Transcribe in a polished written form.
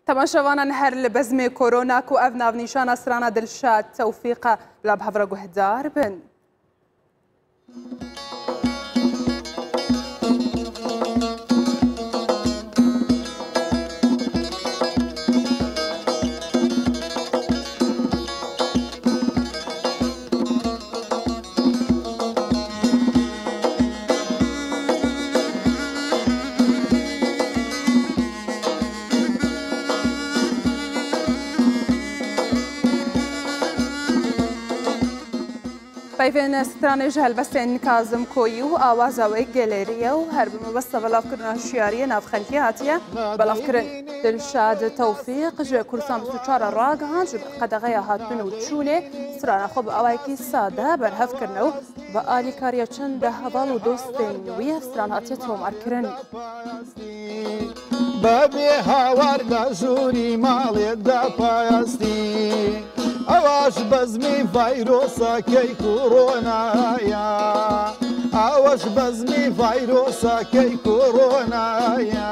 تماشاوانان هر لبزم کرونا کو اف ناونیشان سرانا دلشاد توفیق لب هفرا گهدار بن. پایین سترانج هلبستن کازم کویو آواز و گالریه و هر بمبسط بلاف کردن شیاری ناف خلقی هاتیه بلاف کردن دلشاد توفیق جه کرسان بسوچار راگهان جه قدغه هاتبن و چونه ستران خوب آوایکی ساده برهف کردنو با آلی کاریا چند هوال و دوستین وی ستران هاتیه تومار کردن. بابی هوار دزوری مالی دا پایستی آواش بزمی ویروسا کی کورونایا آواش بزمی ویروسا کی کورونایا